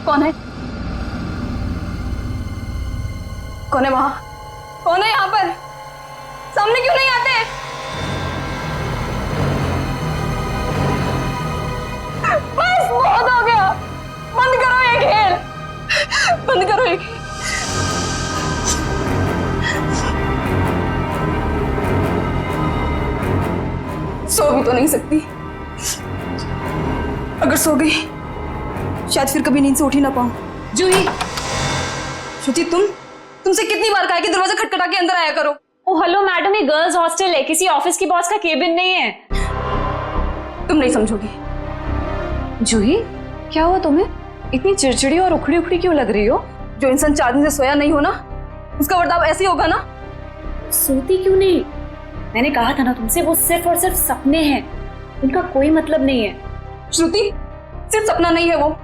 कौन है? कौन है वहां? कौन है यहाँ पर? सामने क्यों नहीं आते? बस बहुत हो गया, बंद करो ये खेल, बंद करो ये खेल। सो भी तो नहीं सकती, अगर सो गई शायद फिर कभी नींद से उठ ही ना पाऊं। जूही, श्रुति तुमसे कितनी बार कहा कि दरवाजा खटखटा के अंदर आया करो। ओ हेलो मैडम, ये गर्ल्स हॉस्टल है, किसी ऑफिस की बॉस का केबिन नहीं है। तुम नहीं समझोगी। जूही, क्या हुआ तुम्हें? इतनी चिड़चिड़ी और उखड़ी उखड़ी क्यों लग रही हो? जो इंसान 4 दिन से सोया नहीं हो ना, उसका बर्ताव ऐसे ही होगा ना। सोती क्यों नहीं? मैंने कहा था ना तुमसे, वो सिर्फ और सिर्फ सपने हैं, उनका कोई मतलब नहीं है। श्रुति, सिर्फ सपना नहीं है वो,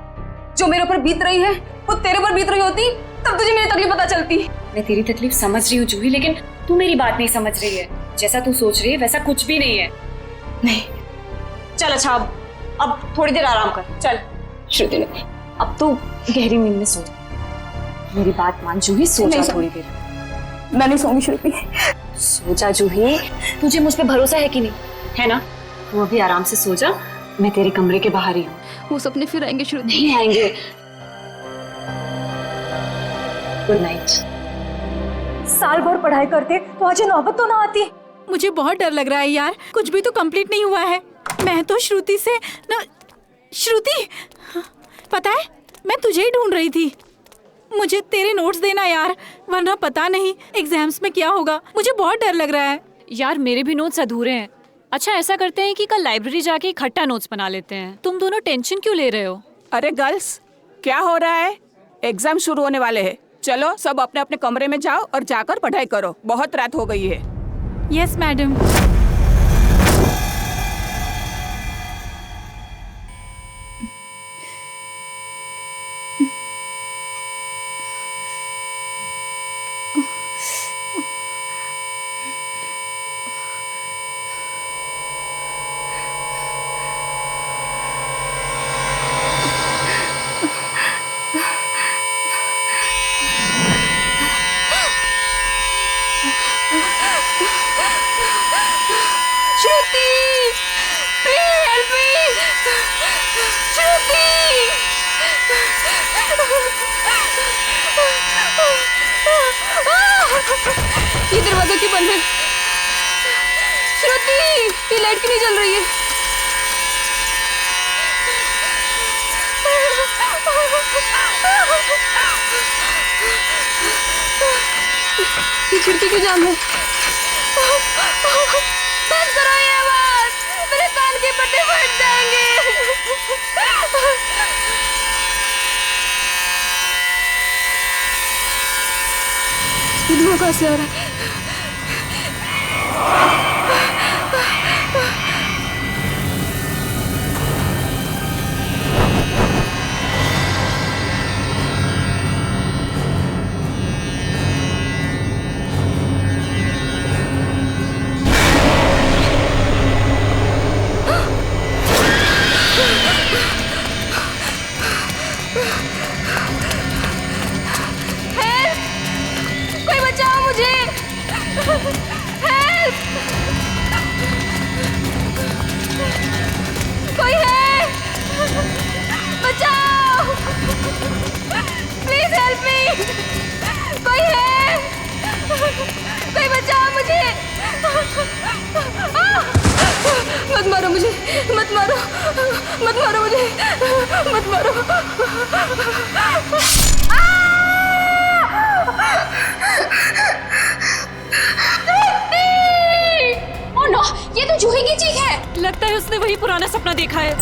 जो मेरे ऊपर बीत रही है वो तेरे ऊपर बीत रही होती तब तुझे मेरी तकलीफ पता चलती। मैं तेरी तकलीफ समझ रही हूँ जूही, लेकिन तू मेरी बात नहीं समझ रही है। जैसा तू सोच रही है वैसा कुछ भी नहीं है। नहीं, चल अच्छा, अब थोड़ी देर आराम कर। चल श्रुति ने, अब तो गहरी नींद में सो जा। मेरी बात मान जूही, सो जा थोड़ी देर। मैं नहीं सोऊंगी श्रुति। सो जा जूही, तुझे मुझ पे भरोसा है कि नहीं? है ना? तू अभी आराम से सो जा, मैं तेरे कमरे के बाहर ही हूँ। वो सपने फिर आएंगे श्रुति। नहीं आएंगे। Good night. साल भर पढ़ाई करते तो आज ये नौबत तो ना आती। मुझे बहुत डर लग रहा है यार, कुछ भी तो कंप्लीट नहीं हुआ है। मैं तो श्रुति से ना, श्रुति पता है मैं तुझे ही ढूंढ रही थी। मुझे तेरे नोट्स देना यार, वरना पता नहीं एग्जाम्स में क्या होगा। मुझे बहुत डर लग रहा है यार। मेरे भी नोट्स अधूरे हैं। अच्छा ऐसा करते हैं कि कल लाइब्रेरी जाके इकट्ठा नोट्स बना लेते हैं। तुम दोनों टेंशन क्यों ले रहे हो? अरे गर्ल्स, क्या हो रहा है? एग्जाम शुरू होने वाले हैं। चलो सब अपने अपने कमरे में जाओ और जाकर पढ़ाई करो, बहुत रात हो गई है। Yes madam. ये दरवाजा क्यों बंद है? श्रुति, ये लाइट क्यों नहीं जल रही है? ये खिड़की क्यों जाम है? बंद करो ये आवाज, मेरे कान के पट्टे फट जाएंगे। ये धुआं कहाँ से आ रहा है? कोई बचाओ मुझे! हेल्प! कोई है? बचाओ! Please help me! कोई है? कोई बचाओ मुझे! मत मारो मुझे! मत मारो! मत मारो मुझे! मत मारो! ओह नो, ये तो जूही की चीख है। लगता है उसने वही पुराना सपना देखा है।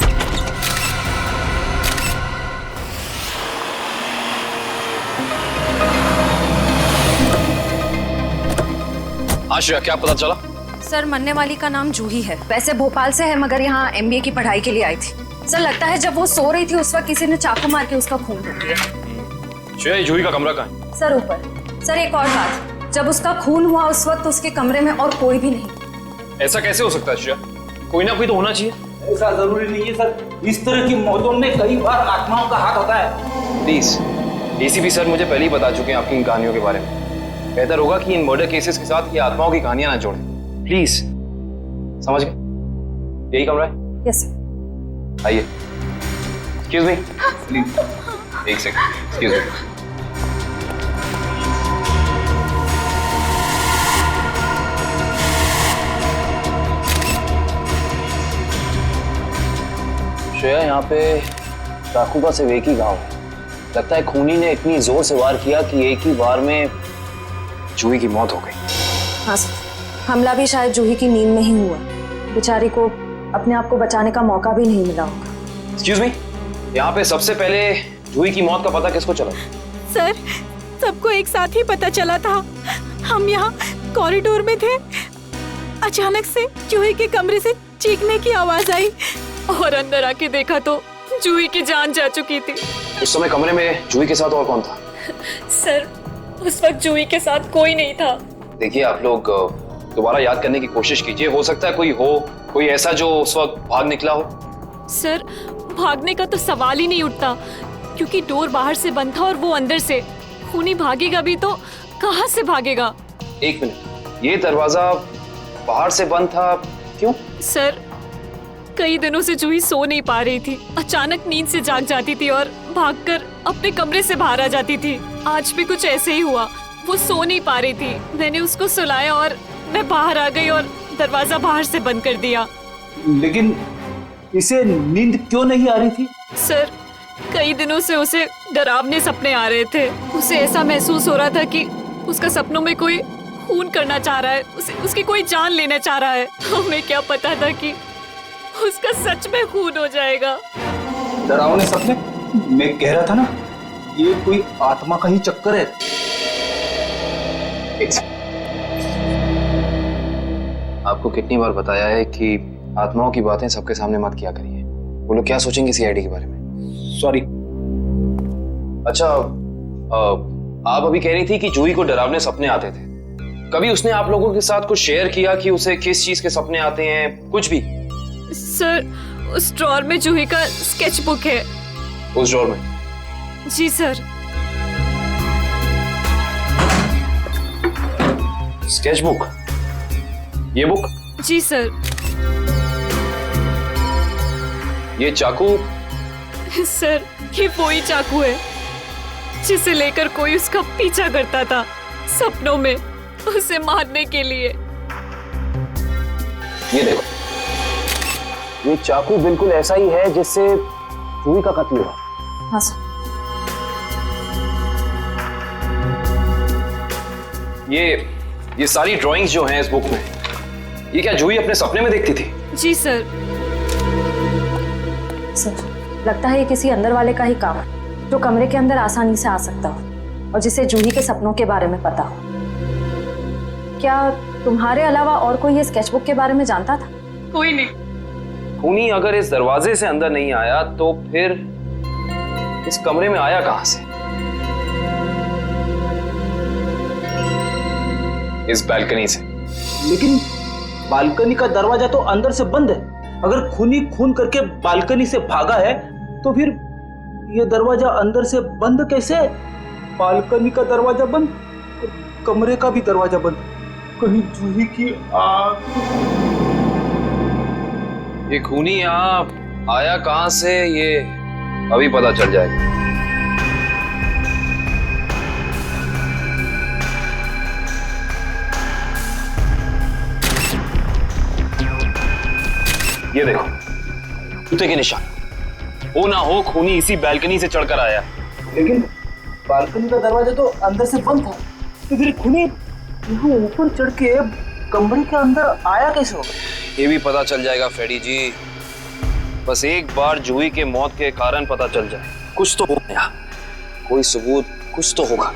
आशिया, क्या पता चला? सर, मरने वाली का नाम जूही है। वैसे भोपाल से है, मगर यहाँ MBA की पढ़ाई के लिए आई थी। सर, लगता है जब वो सो रही थी उस वक्त किसी ने चाकू मार के उसका खून कर दिया। श्रेया, जूही का कमरा कहाँ है? सर ऊपर। सर एक और बात, जब उसका खून हुआ उस वक्त उसके कमरे में और कोई भी नहीं। ऐसा कैसे हो सकता है श्रेया? कोई ना कोई तो होना चाहिए। ऐसा जरूरी नहीं है सर, इस तरह की मौतों में कई बार आत्माओं का हाथ होता है। प्लीज, डीसीपी सर मुझे पहले ही बता चुके हैं आपकी इन कहानियों के बारे में। बेहतर होगा कि इन मर्डर केसेस के साथ ये आत्माओं की कहानियां ना जोड़ें। प्लीज, समझ गए? यही कमरा है? यस आइए। एक्सक्यूज मी, प्लीज एक सेकंड, एक्सक्यूज मी। श्रेया, यहाँ पे चाकू का सिर्फ एक ही घाव है। लगता है खूनी ने इतनी जोर से वार किया कि एक ही बार में जूही की मौत हो गई। हाँ सर, हमला भी शायद जूही की नींद में ही हुआ। बेचारी को अपने आप को बचाने का मौका भी नहीं मिला होगा। एक्सक्यूज मी, यहाँ पे सबसे पहले जूही की मौत का पता किसको चला? सर, सबको एक साथ ही पता चला था। हम यहाँ कॉरिडोर में थे, अचानक से जूही के कमरे से चीखने की आवाज आई और अंदर आके देखा तो जूही की जान जा चुकी थी। उस समय कमरे में जूही के साथ और कौन था? सर, उस वक्त जूही के साथ कोई नहीं था। देखिए, आप लोग दोबारा याद करने की कोशिश कीजिए। हो सकता है कोई ऐसा जो उस वक्त भाग निकला हो। सर, भागने का तो सवाल ही नहीं उठता, क्योंकि डोर बाहर से बंद था और वो अंदर से। खूनी भागेगा भी तो कहाँ से भागेगा? एक मिनट, ये दरवाजा बाहर से बंद था, क्यों? सर, कई दिनों से जूही सो नहीं पा रही थी। अचानक नींद से जाग जाती थी और भागकर अपने कमरे से बाहर आ जाती थी। आज भी कुछ ऐसे ही हुआ। वो सो नहीं पा रही थी, मैंने उसको सुलाया और मैं बाहर आ गई और दरवाजा बाहर से बंद कर दिया। लेकिन इसे नींद क्यों नहीं आ रही थी? सर, कई दिनों से उसे डरावने सपने आ रहे थे। उसे ऐसा महसूस हो रहा था कि उसका सपनों में कोई खून करना चाह रहा है, उसकी कोई जान लेना चाह रहा है। हमें क्या पता था कि उसका सच में खून हो जाएगा। डरावने सपने? मैं कह रहा था ना, ये कोई आत्मा का ही चक्कर है। आपको कितनी बार बताया है कि आत्माओं की बातें सबके सामने मत किया करिए। वो लोग क्या सोचेंगे सीआईडी के बारे में? सॉरी। अच्छा, आप अभी कह रही थी कि जूही को डरावने सपने आते थे। कभी उसने आप लोगों के साथ कुछ शेयर किया कि उसे किस चीज के सपने आते हैं? कुछ भी? सर, उस ड्रॉर में जूही का स्केच बुक है। उस ड्रॉर में? जी सर। Sketch book? ये बुक? जी सर। ये चाकू? सर, ये वही चाकू है जिसे लेकर कोई उसका पीछा करता था सपनों में, उसे मारने के लिए। ये देखो, ये चाकू बिल्कुल ऐसा ही है जिससे जूही का कत्ल हुआ। हाँ सर। ये सारी ड्राइंग्स जो हैं इस बुक में, ये क्या जूही अपने सपने में देखती थी? जी सर। सर, लगता है ये किसी अंदर वाले का ही काम है, जो कमरे के अंदर आसानी से आ सकता हो और जिसे जूही के सपनों के बारे में पता हो। क्या तुम्हारे अलावा और कोई ये स्केचबुक के बारे में जानता था? कोई नहीं। खूनी अगर इस दरवाजे से अंदर नहीं आया तो फिर इस कमरे में आया कहां से? इस बालकनी से। लेकिन बालकनी का दरवाजा तो अंदर से बंद है। अगर खूनी खून करके बालकनी से भागा है तो फिर ये दरवाजा अंदर से बंद कैसे? बालकनी का दरवाजा बंद, कमरे का भी दरवाजा बंद। कहीं जूही की आग? ये खूनी यहाँ आया कहां से, ये अभी पता चल जाएगा। ये देखो, जूते के निशान। हो ना हो खूनी इसी बालकनी से चढ़कर आया। लेकिन बालकनी का दरवाजा तो अंदर से बंद था, तो फिर खूनी यहाँ ऊपर चढ़ के कमरे के अंदर आया कैसे होगा? ये भी पता चल जाएगा फ्रेडी जी। बस एक बार जूही के मौत के कारण पता चल जाए, कुछ तो हो गया, कोई सबूत कुछ तो होगा।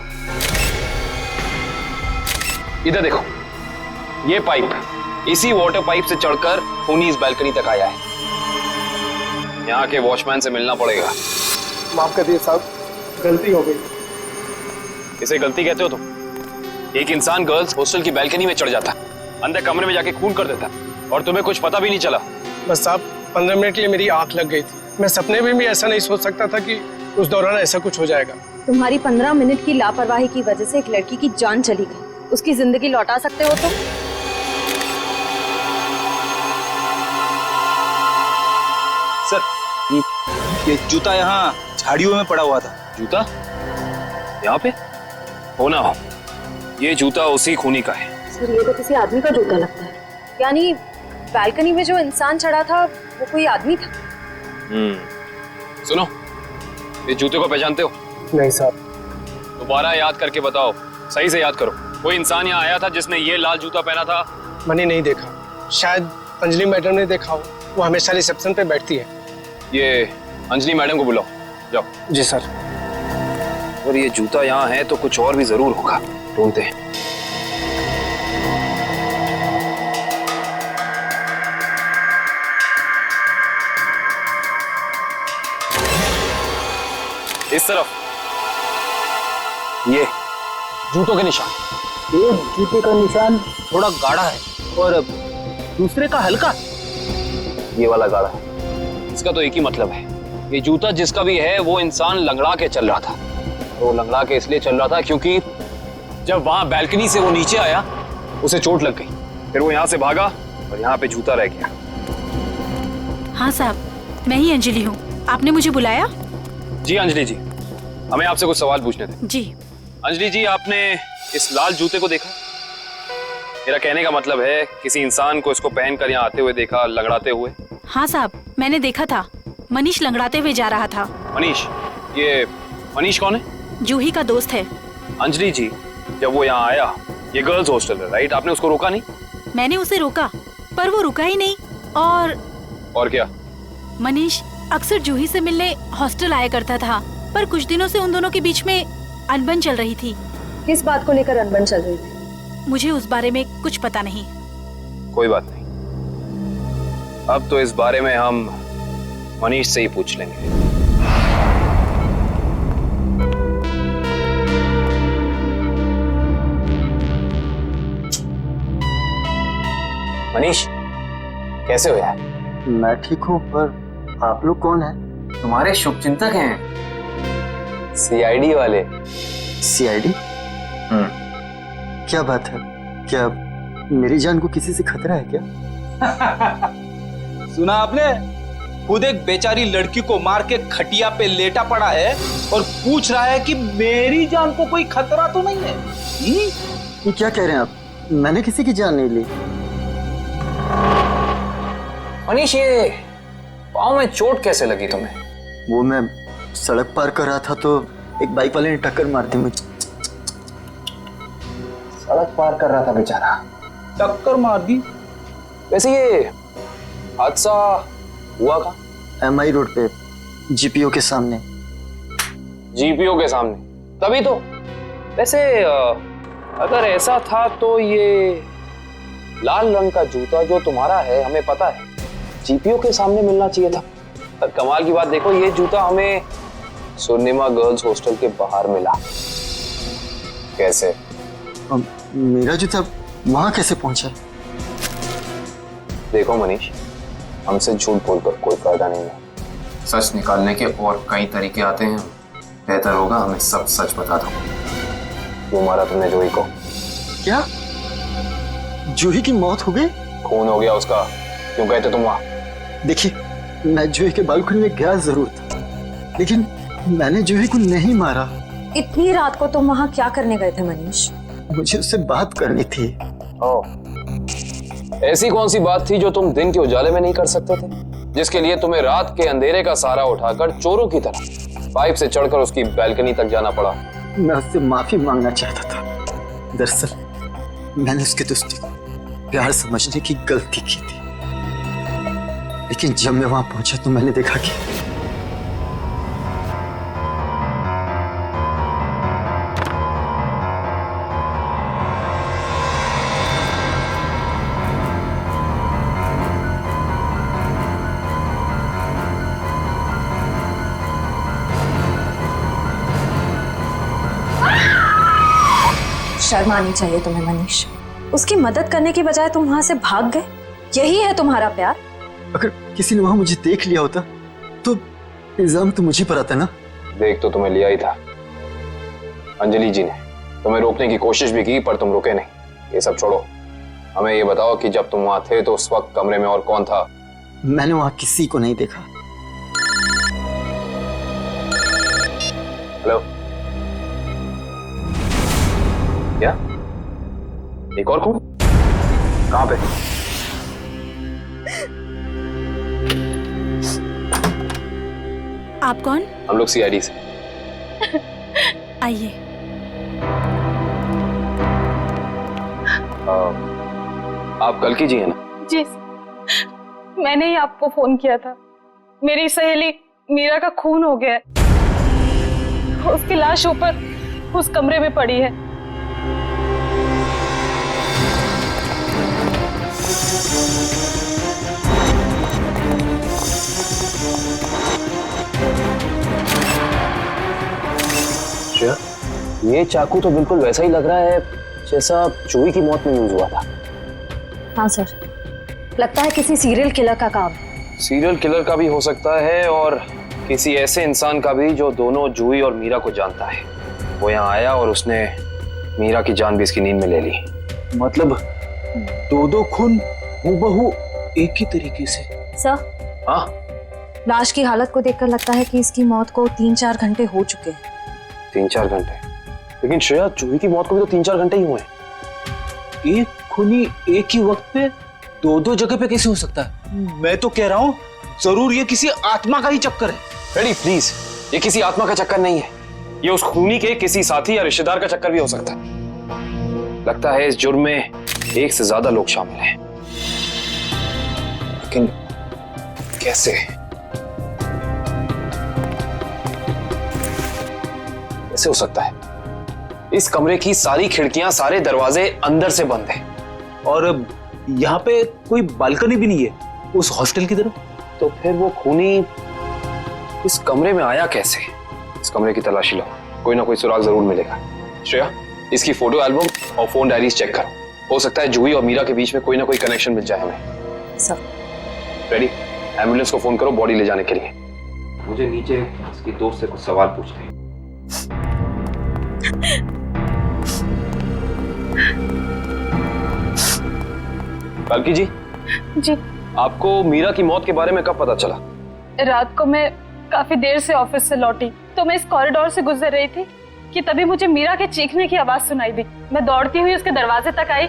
इधर देखो, ये पाइप, इसी वाटर पाइप से चढ़कर खूनी इस बालकनी तक आया है। यहाँ के वॉचमैन से मिलना पड़ेगा। माफ कर दिए साहब, गलती हो गई। इसे गलती कहते हो तुम? एक इंसान गर्ल्स हॉस्टल की बालकनी में चढ़ जाता, अंदर कमरे में जाके खून कर देता, और तुम्हें कुछ पता भी नहीं चला। बस साहब, 15 मिनट के लिए मेरी आंख लग गई थी। मैं सपने में भी ऐसा नहीं सोच सकता था कि उस दौरान ऐसा कुछ हो जाएगा। तुम्हारी 15 मिनट की लापरवाही की वजह से एक लड़की की जान चली गई, उसकी जिंदगी लौटा सकते हो तुम? सर, ये जूता यहाँ झाड़ियों में पड़ा हुआ था। जूता यहाँ पे? हो ना हो, ये जूता उसी खूनी का है। सर, ये तो किसी आदमी का जूता लगता है। यानी बालकनी में जो इंसान चढ़ा था वो कोई आदमी था? सुनो, ये जूते को पहचानते हो? नहीं साहब। दोबारा याद करके बताओ, सही से याद करो। कोई इंसान यहाँ आया था जिसने ये लाल जूता पहना था? मैंने नहीं देखा, शायद अंजलि मैडम ने देखा हो, वो हमेशा रिसेप्शन पे बैठती है। ये अंजलि मैडम को बुलाओ, जाओ। जी सर। अगर ये जूता यहाँ है तो कुछ और भी जरूर होगा, ढूंढते हैं। इस तरफ ये जूतों के निशान। एक जूते का निशान थोड़ा गाढ़ा है और दूसरे का हल्का। ये वाला गाढ़ा है। इसका तो एक ही मतलब है, ये जूता जिसका भी है वो इंसान लंगड़ा के चल रहा था। वो लंगड़ा के इसलिए चल रहा था क्योंकि जब वहां बैल्कनी से वो नीचे आया उसे चोट लग गई, फिर वो यहाँ से भागा और यहाँ पे जूता रह गया। हाँ साहब, मैं ही अंजलि हूँ, आपने मुझे बुलाया? जी अंजलि जी, हमें आपसे कुछ सवाल पूछने थे। जी। अंजलि जी, आपने इस लाल जूते को देखा? मेरा कहने का मतलब है किसी इंसान को इसको पहनकर यहाँ आते हुए देखा, लंगड़ाते हुए? हाँ साहब, मैंने देखा था, मनीष लंगड़ाते हुए जा रहा था। मनीष? ये मनीष कौन है? जूही का दोस्त है। अंजलि जी, जब वो यहाँ आया, ये गर्ल्स हॉस्टल है राइट, आपने उसको रोका नहीं? मैंने उसे रोका पर वो रुका ही नहीं। और क्या? मनीष अक्सर जूही से मिलने हॉस्टल आया करता था, पर कुछ दिनों से उन दोनों के बीच में अनबन चल रही थी। किस बात को लेकर अनबन चल रही थी? मुझे उस बारे में कुछ पता नहीं। कोई बात नहीं, अब तो इस बारे में हम मनीष से ही पूछ लेंगे। मनीष, कैसे हो यार? मैं ठीक हूँ, पर आप लोग कौन हैं? तुम्हारे शुभचिंतक हैं, सीआईडी वाले। सीआईडी? क्या बात है? क्या मेरी जान को किसी से खतरा है क्या? सुना आपने? खुद एक बेचारी लड़की को मार के खटिया पे लेटा पड़ा है और पूछ रहा है कि मेरी जान को कोई खतरा तो नहीं है। ये क्या कह रहे हैं आप? मैंने किसी की जान नहीं ली। मनीष, ये पाँव में चोट कैसे लगी तुम्हें? वो मैं सड़क पार कर रहा था तो एक बाइक वाले ने टक्कर मार दी मुझे। सड़क पार कर रहा था बेचारा, टक्कर मार दी? वैसे ये हादसा हुआ कहाँ? MI रोड पे, जीपीओ के सामने। जीपीओ के सामने? तभी तो। वैसे अगर ऐसा था तो ये लाल रंग का जूता जो तुम्हारा है, हमें पता है जीपीओ के सामने मिलना चाहिए था। पर कमाल की बात देखो, ये जूता हमें सुर्णिमा गर्ल्स हॉस्टल के बाहर मिला। कैसे? मेरा जूता वहां कैसे पहुंचा? देखो मनीष, हमसे झूठ बोलकर कोई फायदा नहीं है। सच निकालने के और कई तरीके आते हैं। बेहतर होगा हमें सब सच बता दो। क्यों मारा तुमने जूही को? क्या जूही की मौत हो गई? खून हो गया उसका। क्यों गए थे तुम वहां? देखिए, मैं जूही के बालकनी में गया जरूर था, लेकिन मैंने जूही को नहीं मारा। इतनी रात को तुम वहाँ क्या करने गए थे मनीष? मुझे उससे बात करनी थी। ऐसी कौन सी बात थी जो तुम दिन के उजाले में नहीं कर सकते थे, जिसके लिए तुम्हें रात के अंधेरे का सहारा उठाकर चोरों की तरह पाइप से चढ़कर उसकी बैल्कनी तक जाना पड़ा? मैं उससे माफी मांगना चाहता था। दरअसल मैंने उसके दोस्ती को प्यार समझने की गलती की थी, लेकिन जब मैं वहां पहुंचा तो मैंने देखा कि शर्म आनी चाहिए तुम्हें मनीष। उसकी मदद करने की बजाय तुम वहां से भाग गए। यही है तुम्हारा प्यार? अगर किसी ने वहां मुझे देख लिया होता तो इल्जाम तो मुझे पर आता ना। देख तो तुम्हें लिया ही था। अंजलि जी ने तुम्हें रोकने की कोशिश भी की पर तुम रुके नहीं। ये सब छोड़ो, हमें ये बताओ कि जब तुम वहां थे तो उस वक्त कमरे में और कौन था? मैंने वहां किसी को नहीं देखा। हेलो, क्या? एक और कौन? कहां पे? आप कौन? हम लोग सीआईडी से। आइए। आप कल्कि जी हैं ना? जी, मैंने ही आपको फोन किया था। मेरी सहेली मीरा का खून हो गया है। उसकी लाश ऊपर उस कमरे में पड़ी है। श्रेया, ये चाकू तो बिल्कुल वैसा ही लग रहा है जैसा जूही की मौत में यूज हुआ था। हाँ सर, लगता है किसी सीरियल किलर का काम। सीरियल किलर का भी हो सकता है और किसी ऐसे इंसान का भी जो दोनों जूही और मीरा को जानता है। वो यहाँ आया और उसने मीरा की जान भी इसकी नींद में ले ली। मतलब दो खून हूबहू एक ही तरीके से। सर, हाँ, लाश की हालत को देखकर लगता है कि इसकी मौत को 3-4 घंटे हो चुके हैं। 3-4 घंटे? लेकिन श्रेया, जूही की मौत को भी तो 3-4 घंटे ही हुए हैं। एक खूनी एक ही वक्त पे दो जगह पे कैसे हो सकता है? मैं तो कह रहा हूँ जरूर ये किसी आत्मा का ही चक्कर है। रेडी प्लीज, ये किसी आत्मा का चक्कर नहीं है। ये उस खूनी के किसी साथी या रिश्तेदार का चक्कर भी हो सकता है। लगता है इस जुर्म में एक से ज्यादा लोग शामिल हैं। लेकिन कैसे? कैसे हो सकता है? इस कमरे की सारी खिड़कियां, सारे दरवाजे अंदर से बंद हैं। और यहाँ पे कोई बालकनी भी नहीं है उस हॉस्टल की तरफ। तो फिर वो खूनी इस कमरे में आया कैसे? इस कमरे की तलाशी लो, कोई ना कोई सुराग जरूर मिलेगा। श्रेया, इसकी फोटो एल्बम और फोन डायरीज चेक करो। हो सकता है जूही और मीरा के बीच में कोई ना कोई कनेक्शन मिल जाए हमें। सर, रेडी, एम्बुलेंस को फोन करो बॉडी ले जाने के लिए। मुझे नीचे इसकी दोस्त से कुछ सवाल पूछने हैं। कल्कि जी, जी, आपको मीरा की मौत के बारे में कब पता चला? रात को मैं काफी देर से ऑफिस से लौटी तो मैं इस कॉरिडोर से गुजर रही थी कि तभी मुझे मीरा के चीखने की आवाज सुनाई दी। मैं दौड़ती हुई उसके दरवाजे तक आई।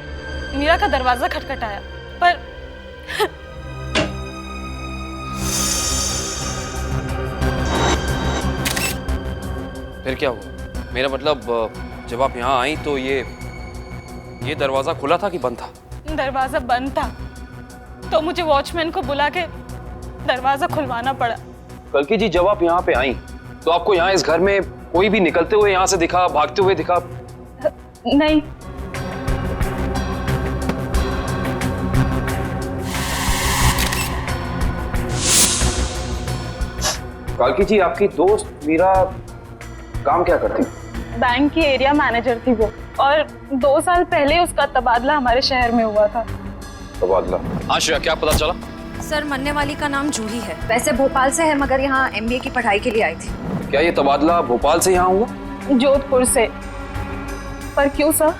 मीरा का दरवाजा खटखटाया पर फिर क्या हुआ? मेरा मतलब जब आप यहाँ आई तो ये दरवाजा खुला था कि बंद था? दरवाजा बंद था तो मुझे वॉचमैन को बुला के दरवाजा खुलवाना पड़ा। कल्कि जी, जब आप यहाँ पे आई तो आपको यहाँ इस घर में कोई भी निकलते हुए यहाँ से दिखा, भागते हुए दिखा? नहीं। कल्कि जी, आपकी दोस्त मीरा काम क्या करती? बैंक की एरिया मैनेजर थी वो, और 2 साल पहले उसका तबादला हमारे शहर में हुआ था। तबादला? हाँ श्रेया, क्या पता चला? सर, मरने वाली का नाम जूही है। वैसे भोपाल से है मगर यहाँ MBA की पढ़ाई के लिए आई थी। क्या ये तबादला भोपाल से यहाँ हुआ? जोधपुर से। पर क्यों सर?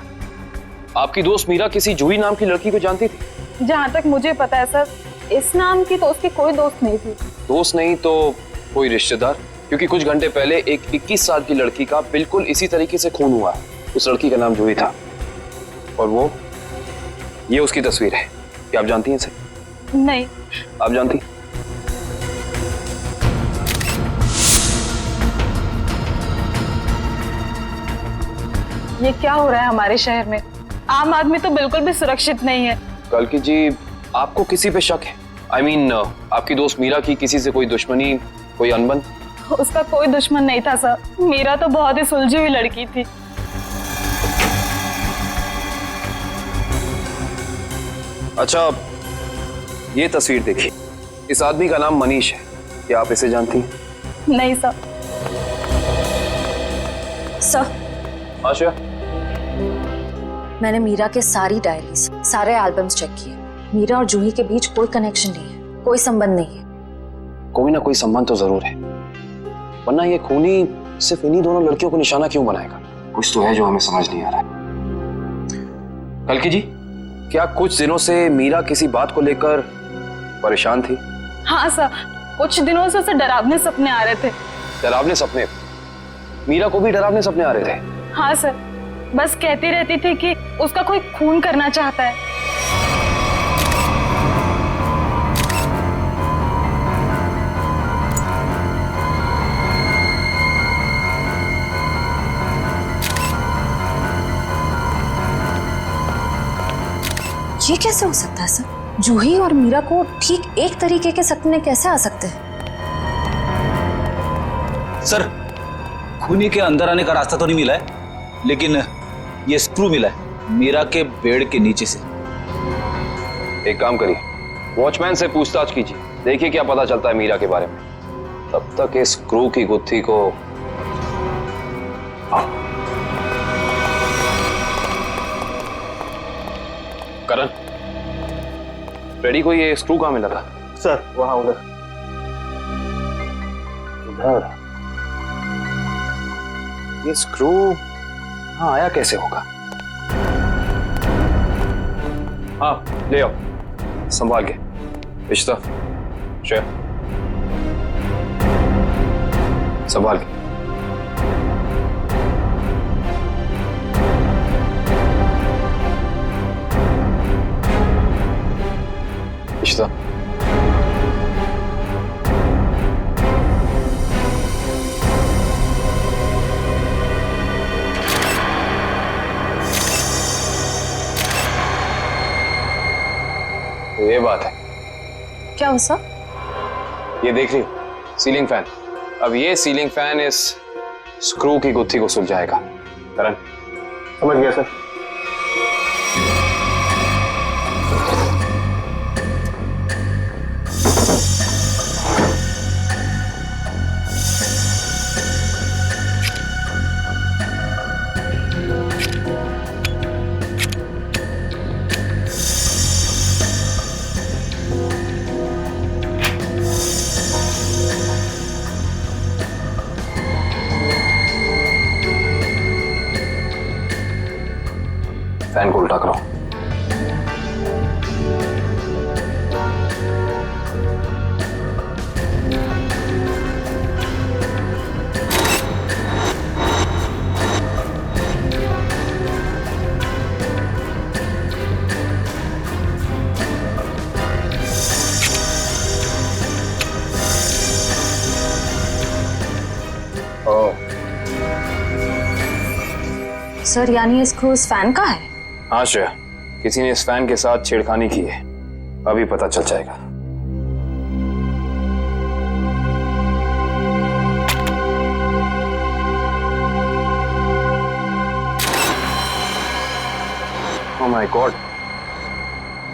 आपकी दोस्त मीरा किसी जूही नाम की लड़की को जानती थी? जहाँ तक मुझे पता है सर, इस नाम की तो उसकी कोई दोस्त नहीं थी। दोस्त नहीं तो कोई रिश्तेदार? क्योंकि कुछ घंटे पहले एक 21 साल की लड़की का बिल्कुल इसी तरीके से खून हुआ है। उस लड़की का नाम जूही था और ये उसकी तस्वीर है। क्या आप जानती हैं इसे? नहीं। आप जानती? ये क्या हो रहा है हमारे शहर में? आम आदमी तो बिल्कुल भी सुरक्षित नहीं है। कल्कि जी, आपको किसी पे शक है? I mean, आपकी दोस्त मीरा की किसी से कोई दुश्मनी, कोई अनबन? उसका कोई दुश्मन नहीं था सर। मीरा तो बहुत ही सुलझी हुई लड़की थी। अच्छा, ये तस्वीर देखिए। इस आदमी का नाम मनीष है। क्या आप इसे जानती हैं? नहीं सर। सर, आशा, मैंने मीरा के सारी डायरीज, सारे एल्बम्स चेक किए। मीरा और जूही के बीच कोई कनेक्शन नहीं है, कोई संबंध नहीं है। कोई ना कोई संबंध तो जरूर है, वरना ये खूनी सिर्फ इन्हीं दोनों लड़कियों को निशाना क्यों बनाएगा? कुछ तो है जो हमें समझ नहीं आ रहा है। कल्कि जी, क्या कुछ दिनों से मीरा किसी बात को लेकर परेशान थी? हाँ सर, कुछ दिनों से उसे डरावने सपने आ रहे थे। डरावने सपने? मीरा को भी डरावने सपने आ रहे थे? हाँ सर, बस कहती रहती थी कि उसका कोई खून करना चाहता है। ये कैसे हो सकता है सर? जूही और मीरा को ठीक एक तरीके के सपने कैसे आ सकते हैं? सर, खूनी के अंदर आने का रास्ता तो नहीं मिला है, लेकिन ये स्क्रू मिला है मीरा के बेड के नीचे से। एक काम करिए, वॉचमैन से पूछताछ कीजिए, देखिए क्या पता चलता है मीरा के बारे में। तब तक इस स्क्रू की गुत्थी को करण, रेडी को ये स्क्रू कहाँ मिला था? सर वहां उधर। इधर? ये स्क्रू हाँ आया कैसे होगा? हाँ ले आओ, संभाल के। इश्ता, श्रेया, संभाल के। इश्ता, ये बात है। क्या हो सर? ये देख रही हो सीलिंग फैन? अब ये सीलिंग फैन इस स्क्रू की गुत्थी को सुलझाएगा। करण, समझ गया सर। फैन को उल्टा करो। सर यानी ये स्क्रू इस फैन का है? हाँ श्रेया, किसी ने इस फैन के साथ छेड़खानी की है, अभी पता चल जाएगा। ओह माय गॉड,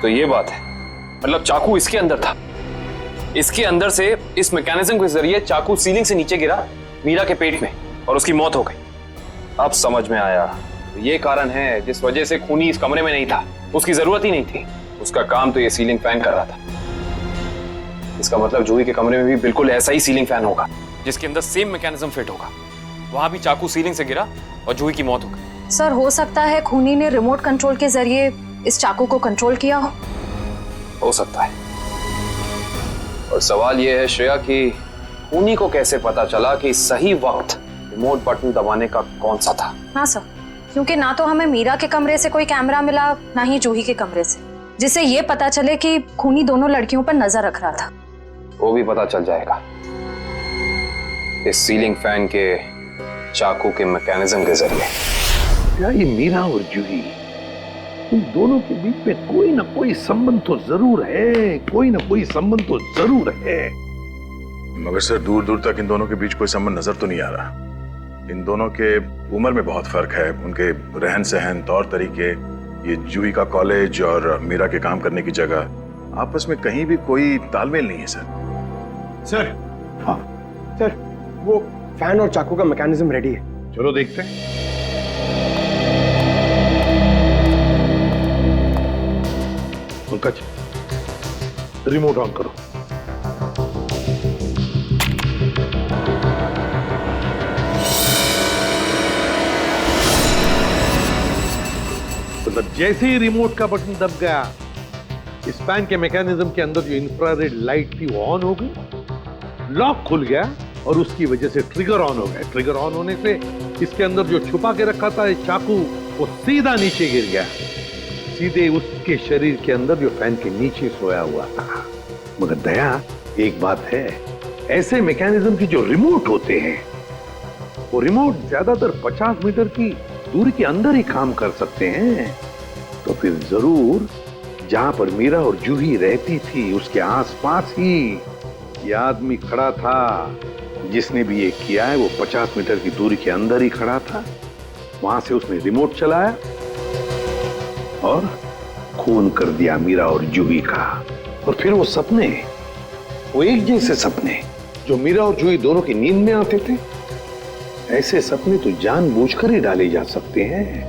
तो ये बात है, मतलब चाकू इसके अंदर था। इसके अंदर से इस मैकेनिज्म के जरिए चाकू सीलिंग से नीचे गिरा मीरा के पेट में और उसकी मौत हो गई। अब समझ में आया, ये कारण है जिस वजह से खूनी इस कमरे में नहीं था। उसकी जरूरत ही नहीं थी, उसका काम तो ये सीलिंग फैन कर रहा था। इसका मतलब जूही के कमरे में भी बिल्कुल ऐसा ही सीलिंग फैन होगा जिसके अंदर सेम मैकेनिज्म फिट होगा। वहां भी चाकू सीलिंग से गिरा और जूही की मौत हो गई। सर हो सकता है खूनी ने रिमोट कंट्रोल के जरिए इस चाकू को कंट्रोल किया हो सकता है। और सवाल यह है श्रेया कि खूनी को कैसे पता चला कि सही वक्त रिमोट बटन दबाने का कौन सा था? हाँ सर, क्योंकि ना तो हमें मीरा के कमरे से कोई कैमरा मिला, ना ही जूही के कमरे से, जिससे ये पता चले कि खूनी दोनों लड़कियों पर नजर रख रहा था। वो भी पता चल जाएगा इस सीलिंग फैन के चाकू के मैकेनिज्म के जरिए। क्या ये मीरा और जूही, इन दोनों के बीच में कोई ना कोई संबंध तो जरूर है, कोई ना कोई संबंध तो जरूर है। मगर सर दूर दूर तक इन दोनों के बीच कोई संबंध नजर तो नहीं आ रहा। इन दोनों के उम्र में बहुत फर्क है, उनके रहन सहन, तौर तरीके, ये जूही का कॉलेज और मीरा के काम करने की जगह, आपस में कहीं भी कोई तालमेल नहीं है सर। हाँ सर, वो फैन और चाकू का मैकेनिज्म रेडी है। चलो देखते हैं। पंकज, रिमोट ऑन करो। मगर जैसे ही रिमोट का बटन दब गया, इस फैन के मैकेनिज्म के अंदर जो इंफ्रारेड लाइट थी वो ऑन हो गई, लॉक खुल गया और उसकी वजह से ट्रिगर ऑन हो गया। ट्रिगर ऑन होने से इसके अंदर जो छुपा के रखा था चाकू, वो सीधा नीचे गिर गया, सीधे उसके शरीर के अंदर जो फैन के नीचे सोया हुआ था। मगर दया, एक बात है, ऐसे मैकेनिज्म की जो रिमोट होते हैं, वो रिमोट ज्यादातर 50 मीटर की दूरी के अंदर ही काम कर सकते हैं। तो फिर जरूर जहां पर मीरा और जूही रहती थी उसके आसपास ही ये आदमी खड़ा था। जिसने भी ये किया है वो 50 मीटर की दूरी के अंदर ही खड़ा था। वहां से उसने रिमोट चलाया और खून कर दिया मीरा और जूही का। और फिर वो सपने, वो एक जैसे सपने जो मीरा और जूही दोनों की नींद में आते थे, ऐसे सपने तो जानबूझकर ही डाले जा सकते हैं,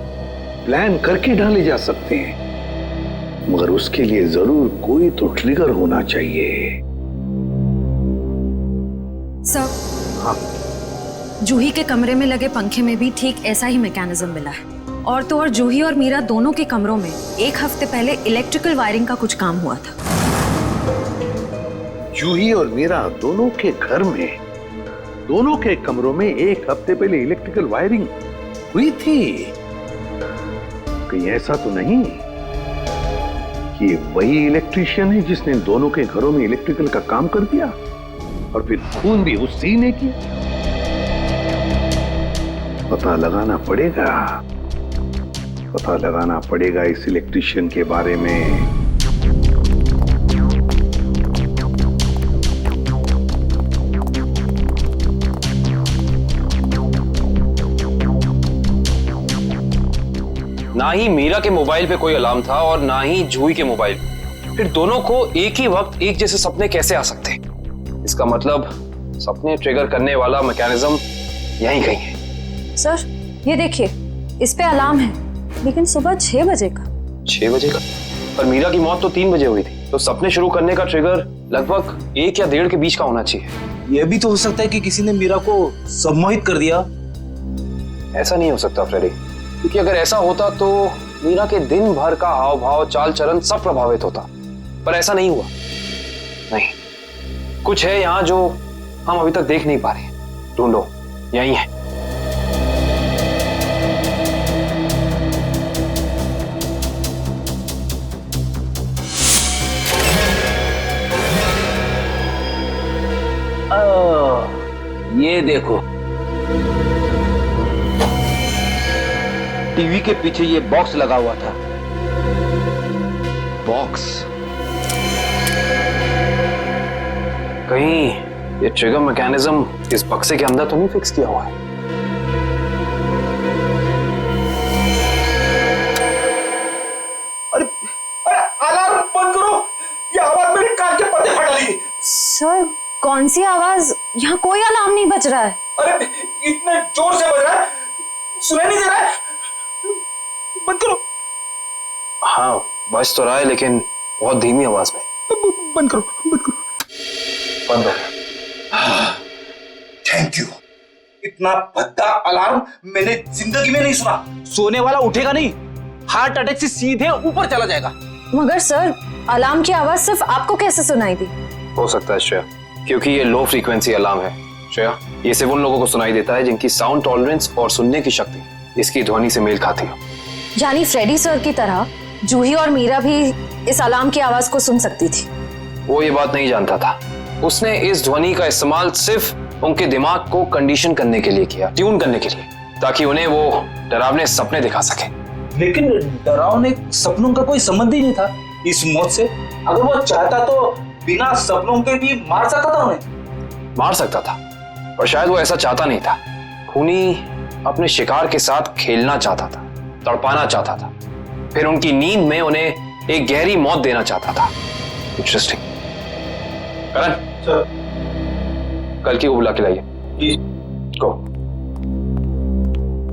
प्लान करके डाले जा सकते हैं, मगर उसके लिए जरूर कोई तो ट्रिगर होना चाहिए। सर, हाँ, जूही के कमरे में लगे पंखे में भी ठीक ऐसा ही मैकेनिज्म मिला है। और तो और जूही और मीरा दोनों के कमरों में एक हफ्ते पहले इलेक्ट्रिकल वायरिंग का कुछ काम हुआ था। जूही और मीरा दोनों के घर में, दोनों के कमरों में एक हफ्ते पहले इलेक्ट्रिकल वायरिंग हुई थी। कहीं ऐसा तो नहीं कि वही इलेक्ट्रिशियन है जिसने दोनों के घरों में इलेक्ट्रिकल का काम कर दिया और फिर खून भी उसी ने किया? पता लगाना पड़ेगा इस इलेक्ट्रिशियन के बारे में। ना ही मीरा के मोबाइल पे कोई अलार्म था और ना ही जूही के मोबाइल। फिर दोनों को एक ही वक्त एक जैसे सपने कैसे आ सकते हैं? इसका मतलब सपने ट्रिगर करने वाला मैकेनिज्म यहीं कहीं है। सर, ये देखिए, इस पे अलार्म है, लेकिन सुबह 6 बजे का। 6 बजे का? पर मीरा की मौत तो 3 बजे हुई थी, तो सपने शुरू करने का ट्रिगर लगभग 1 या 1.5 के बीच का होना चाहिए। यह भी तो हो सकता है कि किसी ने मीरा को सम्मोहित कर दिया। ऐसा नहीं हो सकता फ्रेडी, क्योंकि अगर ऐसा होता तो मीरा के दिन भर का हाव भाव, चाल चलन सब प्रभावित होता, पर ऐसा नहीं हुआ। नहीं, कुछ है यहाँ जो हम अभी तक देख नहीं पा रहे। ढूंढो, यही है। ये देखो, टीवी के पीछे ये बॉक्स लगा हुआ था। बॉक्स? कहीं ये ट्रिगर मैकेनिज्म इस बक्से के अंदर तो नहीं फिक्स किया हुआ है? अरे अलार्म बंद करो, ये आवाज मेरे कान के पर्दे फटा ली। सर, कौन सी आवाज? यहाँ कोई अलार्म नहीं बज रहा है। अरे इतने जोर से बज रहा है, सुनाई नहीं दे रहा है। बंद करो। हाँ, बज तो रहा है, लेकिन बहुत धीमी आवाज में। बंद करो, बंद करो। बंद हो। Thank you. इतना भद्दा अलार्म मैंने जिंदगी में नहीं सुना। सोने वाला उठेगा नहीं, हार्ट अटैक से सीधे ऊपर चला जाएगा। मगर सर, अलार्म की आवाज सिर्फ आपको कैसे सुनाई दी? हो सकता है श्रेया, क्योंकि ये लो फ्रीक्वेंसी अलार्म है। श्रेया, ये सिर्फ उन लोगों को सुनाई देता है जिनकी साउंड टॉलरेंस और सुनने की शक्ति इसकी ध्वनि से मेल खाती है। यानी फ्रेडी सर की तरह जूही और मीरा भी इस अलार्म की आवाज को सुन सकती थी। वो ये बात नहीं जानता था। उसने इस ध्वनि का इस्तेमाल सिर्फ उनके दिमाग को कंडीशन करने के लिए किया, ट्यून करने के लिए, ताकि उन्हें वो डरावने सपने दिखा सके। लेकिन डरावने सपनों का कोई संबंध ही नहीं था इस मौत से। अगर वो चाहता तो बिना सपनों के भी मार सकता था उन्हें। मार सकता था, पर शायद वो ऐसा चाहता नहीं था। खूनी अपने शिकार के साथ खेलना चाहता था, तड़पाना चाहता था, फिर उनकी नींद में उन्हें एक गहरी मौत देना चाहता था। इंटरेस्टिंग। करण, कल की को बुला के लाइए। गो।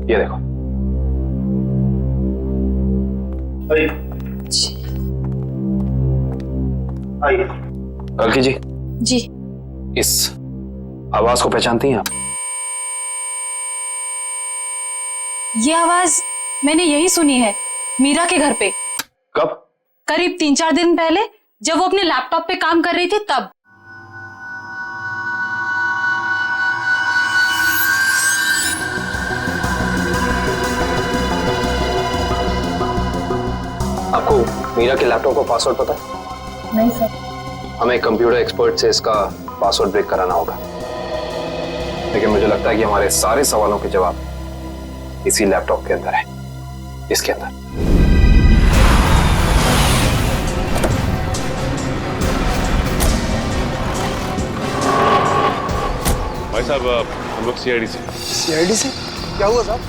ये देखो। आइए। कल की जी। जी। इस आवाज को पहचानती हैं आप? ये आवाज मैंने यही सुनी है, मीरा के घर पे। कब? करीब 3-4 दिन पहले, जब वो अपने लैपटॉप पे काम कर रही थी तब। आपको मीरा के लैपटॉप का पासवर्ड पता है? नहीं सर। हमें कंप्यूटर एक्सपर्ट से इसका पासवर्ड ब्रेक कराना होगा, लेकिन मुझे लगता है कि हमारे सारे सवालों के जवाब इसी लैपटॉप के अंदर है, इसके अंदर। भाई साहब, हम लोग सीआईडी से। सीआईडी से? क्या हुआ साहब?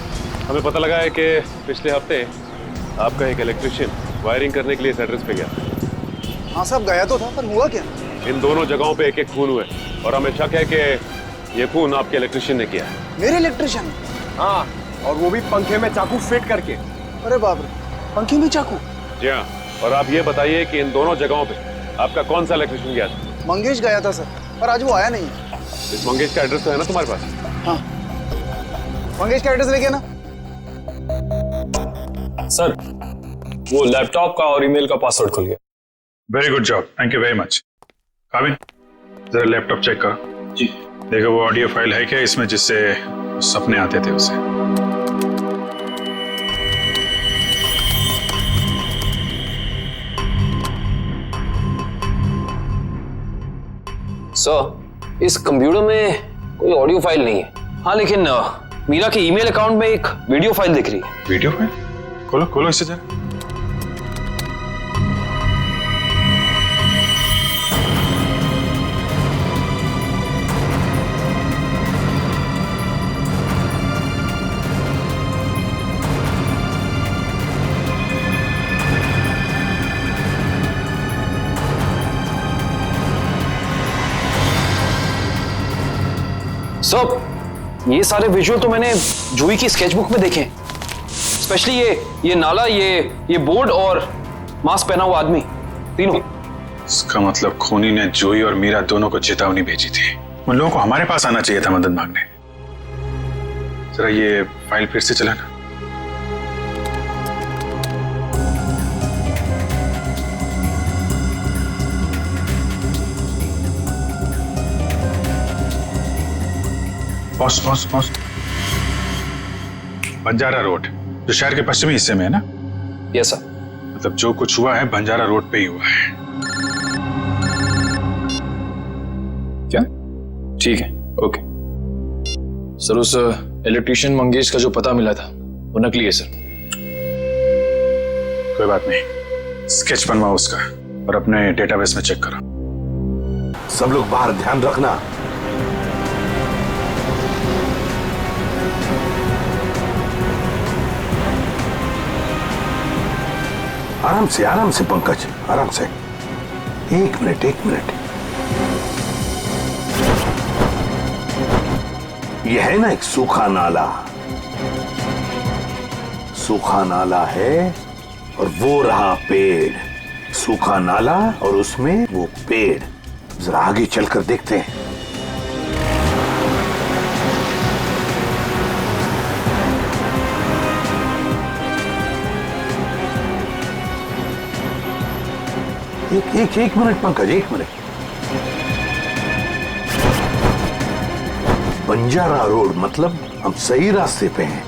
हमें पता लगा है कि पिछले हफ्ते आपका एक इलेक्ट्रिशियन वायरिंग करने के लिए इस एड्रेस पे गया। हाँ साहब, गया तो था, पर हुआ क्या? इन दोनों जगहों पे एक खून हुए और हमें शक है कि ये खून आपके इलेक्ट्रिशियन ने किया है। मेरे इलेक्ट्रिशियन? हाँ, और वो भी पंखे में चाकू फिट करके। अरे बाप रे, पंखे में चाकू? जी हाँ, और आप ये बताइए कि इन दोनों जगहों पे आपका कौन सा इलेक्ट्रिशियन गया था? मंगेश गया था सर, पर आज वो आया नहीं है। इस मंगेश का एड्रेस तो है ना तुम्हारे पास? हाँ, मंगेश का एड्रेस लेके ना। सर, वो लैपटॉप का और ईमेल का पासवर्ड खुल गया। Very good job, thank you very much. काबिन, जरा लैपटॉप चेक करो। जी। देखो वो ऑडियो फाइल है क्या इसमें, जिससे सपने आते थे उसे? सर, इस कंप्यूटर में कोई ऑडियो फाइल नहीं है। हाँ, लेकिन मीरा के ईमेल अकाउंट में एक वीडियो फाइल दिख रही है। Video file? खोलो खोलो इसे जरा। सर, ये सारे विजुअल तो मैंने जूही की स्केचबुक में देखे, स्पेशली ये नाला, ये बोर्ड और मास्क पहना हुआ आदमी, तीनों। इसका मतलब खूनी ने जूही और मीरा दोनों को चेतावनी भेजी थी। उन लोगों को हमारे पास आना चाहिए था मदद मांगने। जरा ये फाइल फिर से चलाना। पॉज। बंजारा रोड, जो शहर के पश्चिमी हिस्से में है ना? Yes sir. मतलब जो कुछ हुआ है बंजारा रोड पे ही हुआ है। क्या? ठीक है, ओके। सर, उस इलेक्ट्रिशियन मंगेश का जो पता मिला था वो नकली है सर। कोई बात नहीं, स्केच बनवाओ उसका और अपने डेटाबेस में चेक करो। सब लोग बाहर ध्यान रखना। आराम से पंकज, आराम से। एक मिनट। यह है ना एक सूखा नाला है और वो रहा पेड़। सूखा नाला और उसमें वो पेड़। जरा आगे चलकर देखते हैं। एक मिनट पंकज, एक मिनट। बंजारा रोड, मतलब हम सही रास्ते पे हैं।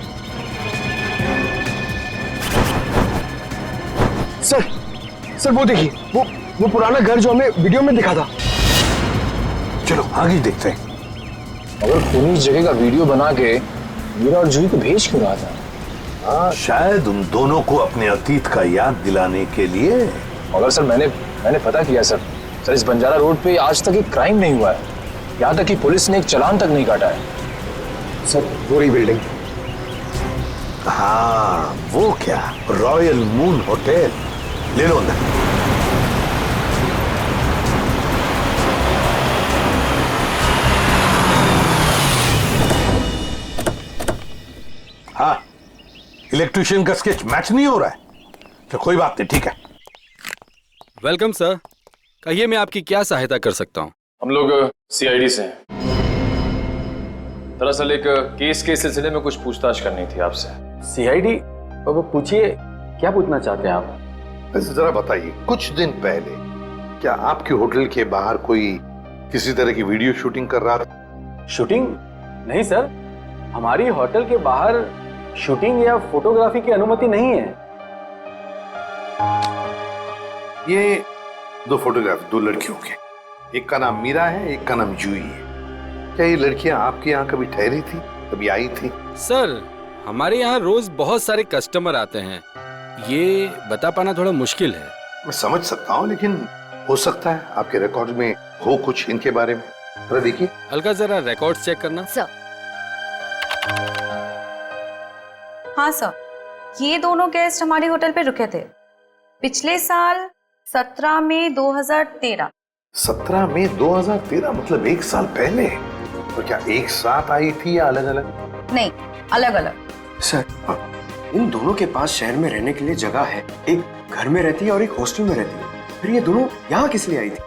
सर वो देखिए, वो पुराना घर जो हमें वीडियो में दिखा था। चलो आगे देखते हैं। अगर खूनी इस जगह का वीडियो बना के मीरा और जूही को भेज क्यों रहा था? हाँ, शायद उन दोनों को अपने अतीत का याद दिलाने के लिए। मगर सर, मैंने पता किया सर, इस बंजारा रोड पे आज तक एक क्राइम नहीं हुआ है। यहाँ तक कि पुलिस ने एक चालान तक नहीं काटा है। सर, वो रही बिल्डिंग। हाँ, वो क्या, रॉयल मून होटल। ले लो अंदर। हाँ, इलेक्ट्रिशियन का स्केच मैच नहीं हो रहा है तो कोई बात नहीं, ठीक है। वेलकम सर, कहिए मैं आपकी क्या सहायता कर सकता हूँ? हम लोग सीआईडी से हैं। दरअसल एक केस के सिलसिले में कुछ पूछताछ करनी थी आपसे। सीआईडी? वो पूछिए क्या पूछना चाहते हैं आप? वैसे जरा बताइए, कुछ दिन पहले क्या आपके होटल के बाहर कोई किसी तरह की वीडियो शूटिंग कर रहा था? शूटिंग? नहीं सर, हमारी होटल के बाहर शूटिंग या फोटोग्राफी की अनुमति नहीं है। ये दो फोटोग्राफ दो लड़कियों के, एक का नाम मीरा है, एक का नाम जूही है। क्या ये लड़कियां आपके यहाँ कभी ठहरी थी, कभी आई थी? सर, हमारे यहाँ रोज बहुत सारे कस्टमर आते हैं, ये बता पाना थोड़ा मुश्किल है। मैं समझ सकता हूँ, लेकिन हो सकता है आपके रिकॉर्ड में हो कुछ इनके बारे में। जरा देखिए। अलका, जरा रिकॉर्ड्स चेक करना। सर। हाँ सर, ये दोनों गेस्ट हमारे होटल पे रुके थे पिछले साल 17 मई 2013। 17 मई 2013 मतलब एक साल पहले। तो क्या एक साथ आई थी या अलग अलग? नहीं, अलग अलग। सर, इन दोनों के पास शहर में रहने के लिए जगह है, एक घर में रहती है और एक हॉस्टल में रहती है, फिर ये दोनों यहाँ किस लिए आई थी?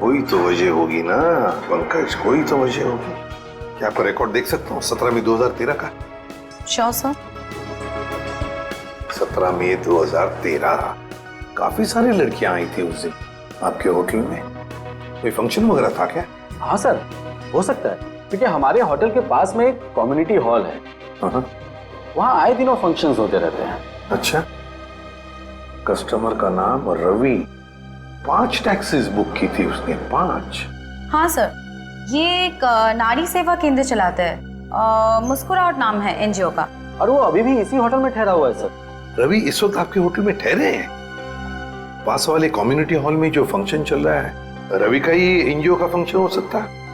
कोई तो वजह होगी ना पंकज, कोई तो वजह होगी। क्या आपका रिकॉर्ड देख सकता हूँ 17 मई 2013 का? Sure sir. 17 मई 2013 काफी सारी लड़कियां आई थी उस दिन आपके होटल में। कोई फंक्शन वगैरह था क्या? हाँ सर, हो सकता है, क्योंकि हमारे होटल के पास में एक कम्युनिटी हॉल है, वहाँ आए दिनों फंक्शंस होते रहते हैं। अच्छा, कस्टमर का नाम रवि, 5 टैक्सीज बुक की थी उसने, 5। हाँ सर, ये एक नारी सेवा केंद्र चलाता है, मुस्कुराहट नाम है एनजीओ का। और वो अभी भी इसी होटल में ठहरा हुआ है सर। रवि इस वक्त आपके होटल में ठहरे हैं? पास वाले कम्युनिटी हॉल में जो फंक्शन चल रहा है, रवि का ही एनजीओ का फंक्शन हो सकता है।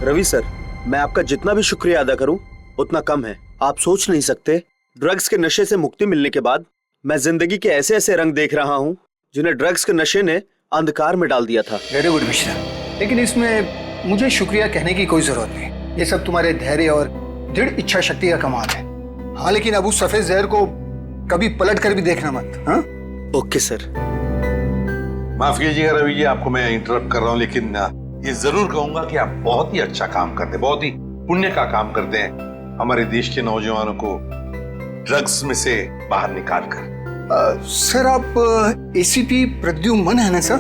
रवि सर, मैं आपका जितना भी शुक्रिया अदा करूं उतना कम है। आप सोच नहीं सकते, ड्रग्स के नशे से मुक्ति मिलने के बाद मैं जिंदगी के ऐसे ऐसे रंग देख रहा हूं जिन्हें ड्रग्स के नशे ने अंधकार में डाल दिया था। वेरी गुड मिश्रा, लेकिन इसमें मुझे शुक्रिया कहने की कोई जरूरत नहीं। ये सब तुम्हारे धैर्य और दृढ़ इच्छा शक्ति का कमाल है। हाँ, लेकिन अब उस सफेद जहर को कभी पलट कर भी देखना मत। हाँ? Okay sir. माफ कीजिएगा रवि जी, आपको मैं इंटरप्ट कर रहा हूँ, लेकिन ये जरूर कहूंगा कि आप बहुत ही अच्छा काम करते हैं, बहुत ही पुण्य का काम करते हैं हमारे देश के नौजवानों को ड्रग्स में से बाहर निकाल कर। सर, आप एसीपी प्रद्युमन है ना सर?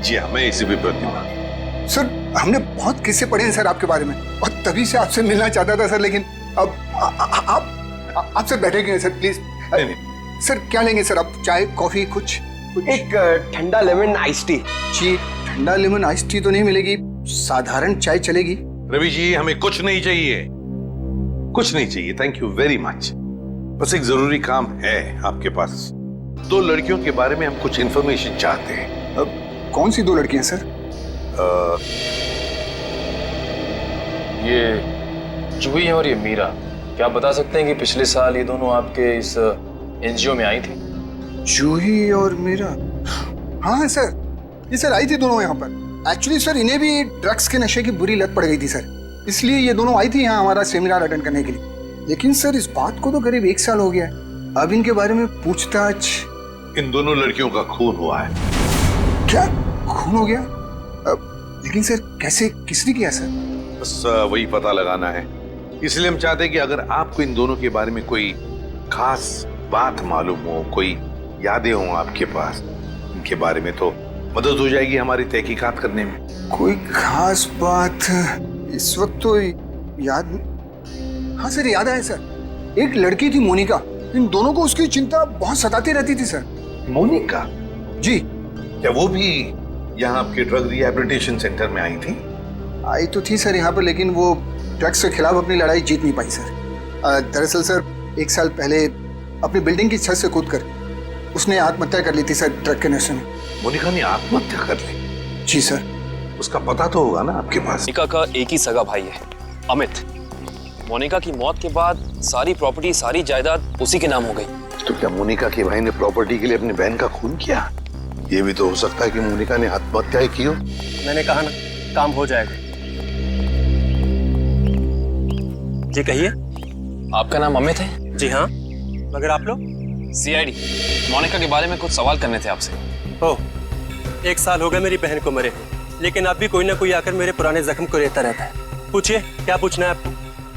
जी हाँ, मैं एसीपी प्रद्युमन। सर, हमने बहुत किस्से पढ़े हैं सर आपके बारे में, और तभी से आपसे मिलना चाहता था सर, लेकिन अब आप सर बैठेंगे सर प्लीज? सर क्या लेंगे सर आप? चाय, कॉफी, कुछ? एक ठंडा लेमन आइस टी। जी, ठंडा लेमन आइस टी तो नहीं मिलेगी, साधारण चाय चलेगी। रवि जी, हमें कुछ नहीं चाहिए, कुछ नहीं चाहिए, थैंक यू वेरी मच। बस एक जरूरी काम है आपके पास। 2 लड़कियों के बारे में हम कुछ इंफॉर्मेशन चाहते हैं। अब कौन सी 2 लड़कियां सर? ये जूही और ये मीरा, क्या आप बता सकते हैं कि पिछले साल ये दोनों आपके इस एनजीओ में आई थी? जूही और मीरा? हाँ सर, ये सर आई थी दोनों यहाँ पर। एक्चुअली सर, इन्हें भी ड्रग्स के नशे की बुरी लत पड़ गई थी सर, इसलिए ये दोनों आई थी यहाँ हमारा सेमिनार अटेंड करने के लिए। लेकिन सर, इस बात को तो करीब 1 साल हो गया है। अब इनके बारे में पूछताछ। इन दोनों लड़कियों का खून हुआ है। क्या खून हो गया? लेकिन सर कैसे, किसने किया सर? बस वही पता लगाना है, इसलिए हम चाहते हैं कि अगर आपको इन दोनों के बारे में कोई खास बात मालूम हो, कोई यादें हो आपके पास इनके बारे में, तो मदद हो जाएगी हमारी तहकीकात करने में। कोई खास बात इस वक्त तो याद। हाँ सर, याद आया सर, एक लड़की थी मोनिका, इन दोनों को उसकी चिंता बहुत सताती रहती थी सर। मोनिका? जी। क्या वो भी यहाँ आपके ड्रग रिहैबिलिटेशन सेंटर में आई थी? आई तो थी सर यहाँ पर, लेकिन वो ड्रग्स के खिलाफ अपनी लड़ाई जीत नहीं पाई सर। दरअसल सर, 1 साल पहले अपनी बिल्डिंग की छत से कूदकर उसने आत्महत्या कर ली थी सर, ड्रग के नशे में। मोनिका ने आत्महत्या कर ली? जी सर। उसका पता तो होगा ना आपके पास? मोनिका का एक ही सगा भाई है, अमित। मोनिका की मौत के बाद सारी प्रॉपर्टी, सारी जायदाद उसी के नाम हो गई। तो क्या मोनिका के भाई ने प्रॉपर्टी के लिए अपनी बहन का खून किया? ये भी तो हो सकता है कि मोनिका ने आत्महत्या की हो। मैंने कहा ना, काम हो जाएगा। जी कहिए। आपका नाम अमित है? जी हाँ, मगर आप लोग? सीआईडी। मोनिका के बारे में कुछ सवाल करने थे आपसे। ओह, 1 साल हो गए मेरी बहन को मरे, लेकिन अब भी कोई ना कोई आकर मेरे पुराने जख्म को रहता रहता है। पूछिए, क्या पूछना है आपको?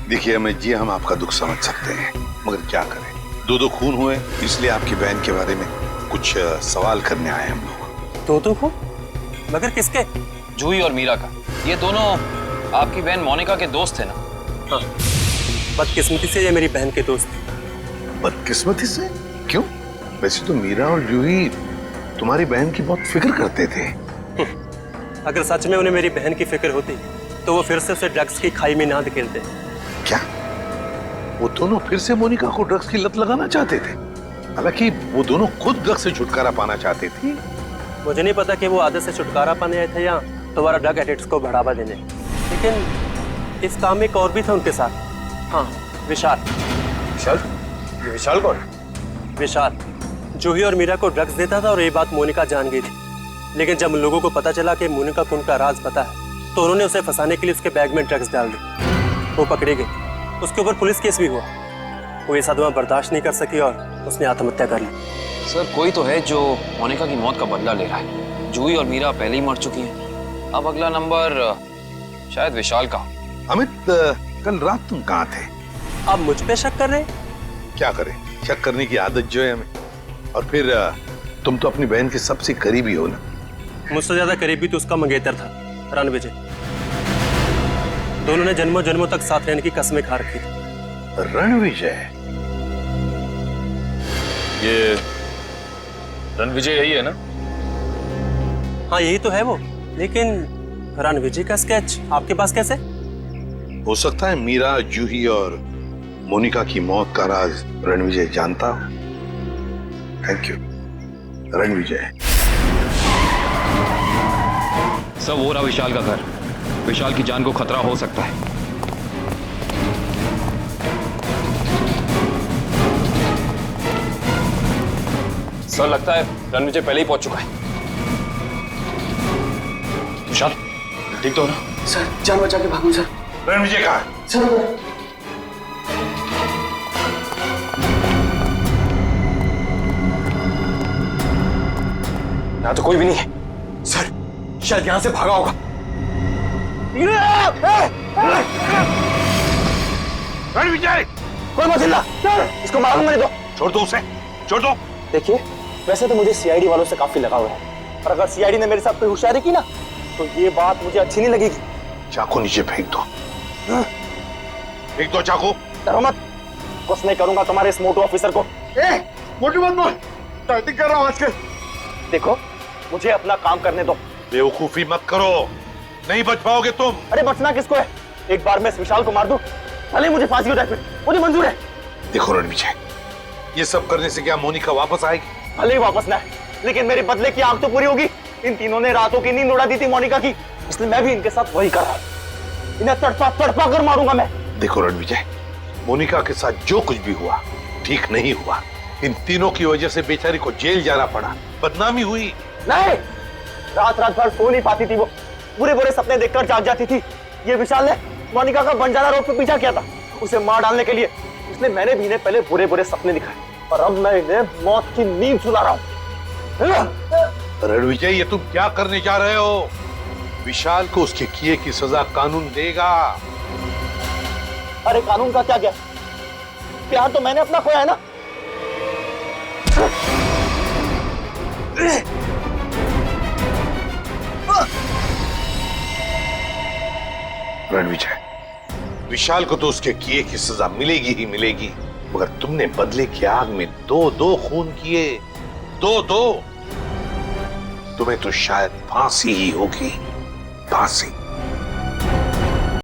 देखिए अमित जी, हम आपका दुख समझ सकते हैं, मगर क्या करें, दो खून हुए, इसलिए आपकी बहन के बारे में कुछ सवाल करने आए हम लोग। दो खून? मगर किसके? जूही और मीरा का। ये दोनों आपकी बहन मोनिका के दोस्त थे ना? हाँ, बदकिस्मती से ये मेरी बहन के दोस्त थे। बदकिस्मती से? क्यों? वैसे तो मीरा और जूही तुम्हारी बहन की बहुत फिक्र करते थे। अगर सच में उन्हें मेरी बहन की फिक्र होती तो वो फिर से उसे ड्रग्स की खाई में ना धकेलते। क्या वो दोनों फिर से मोनिका को ड्रग्स की लत लगाना चाहते थे? हालांकि वो दोनों खुद ड्रग्स से छुटकारा पाना चाहते थे। मुझे नहीं पता कि वो आदत से छुटकारा पाने आए थे या दोबारा ड्रग एडिक्ट्स को बढ़ावा देने, लेकिन इस काम में एक और भी था उनके साथ। हाँ, विशाल। विशाल? ये विशाल कौन? विशाल जूही और मीरा को ड्रग्स देता था और ये बात मोनिका जान गई थी। लेकिन जब लोगों को पता चला कि मोनिका को उनका राज पता है तो उन्होंने उसे फंसाने के लिए उसके बैग में ड्रग्स डाल दी। वो पकड़ी गई, उसके ऊपर पुलिस केस भी हुआ। वो ये सदमा बर्दाश्त नहीं कर सकी और उसने आत्महत्या कर ली। सर, कोई तो है जो मोनिका की मौत का बदला ले रहा है। जूही और मीरा पहले ही मर चुकी हैं। अब अगला नंबर शायद विशाल का। अमित, कल रात तुम कहाँ थे? आप मुझ पे शक कर रहे? क्या करें, शक करने की आदत जो है हमें। और फिर तुम तो अपनी बहन के सबसे करीबी हो ना। मुझसे ज्यादा करीबी तो उसका मंगेतर था, रणविजय। दोनों ने जन्मों जन्मों तक साथ रहने की कस्में खा रखी थी। रणविजय? ये रणविजय यही है ना? हाँ, यही तो है वो। लेकिन रणविजय का स्केच आपके पास कैसे? हो सकता है मीरा, जूही और मोनिका की मौत का राज रणविजय जानता हो। Thank you Ranvijay. सब हो रहा विशाल का घर। विशाल की जान को खतरा हो सकता है। सर, लगता है रणविजय पहले ही पहुंच चुका है। विशाल ठीक तो हो ना? सर, जान बचा के भागो सर। रणविजय कहाँ है? सर, यहाँ तो कोई भी नहीं है। सर, शायद यहाँ से भागा होगा। रणविजय! कोई मत हिलना, इसको मालूम नहीं दो। छोड़ दो उसे, छोड़ दो। देखिए, वैसे तो मुझे सीआईडी वालों से काफी लगाव है, पर अगर सीआईडी ने मेरे साथ कोई होशियारी की ना तो ये बात मुझे अच्छी नहीं लगेगी। चाकू नीचे फेंक दो। फेंक दो चाकू। डरो मत, कुछ नहीं करूंगा तुम्हारे इस मोटू ऑफिसर को। मोटू मत बोल, टाइपिंग कर रहा हूँ आजकल। देखो, मुझे अपना काम करने दो। बेवकूफी मत करो, नहीं बच पाओगे तुम। अरे बचना किसको है? एक बार मैं इस विशाल को मार दूं, भले मुझे फांसी हो जाए, फिर मुझे मंजूर है। देखो रणविजय, ये सब करने से क्या मोनिका वापस आएगी? भले ही वापस ना है, लेकिन मेरे बदले की आग तो पूरी होगी। इन तीनों ने रातों की नींद उड़ा दी थी मोनिका की, इसलिए मैं भी इनके साथ वही कर रहा हूं। इन्हें तड़पा तड़पा कर मारूंगा मैं। देखो रणविजय, मोनिका के साथ जो कुछ भी हुआ ठीक नहीं हुआ। इन तीनों की वजह से बेचारी को जेल जाना पड़ा, बदनामी हुई। नहीं, रात रात भर सो नहीं पाती थी वो, बुरे बुरे सपने देखकर जाग जाती थी। ये विशाल ने मोनिका का बंजारा रोड पे पीछा किया था उसे मार डालने के लिए, इसलिए मैंने भी इन्हें पहले बुरे बुरे सपने दिखाए और अब मैं इन्हें मौत की नींद सुला रहा हूं। रणविजय, ये तुम क्या करने जा रहे हो? विशाल को उसके किए की सजा कानून देगा। अरे कानून का क्या गया? प्यार तो मैंने अपना खोया है ना। रणविजय, विशाल को तो उसके किए की सजा मिलेगी ही मिलेगी, मगर तुमने बदले की आग में दो खून किए, दो। तुम्हें तो शायद फांसी ही होगी, फांसी।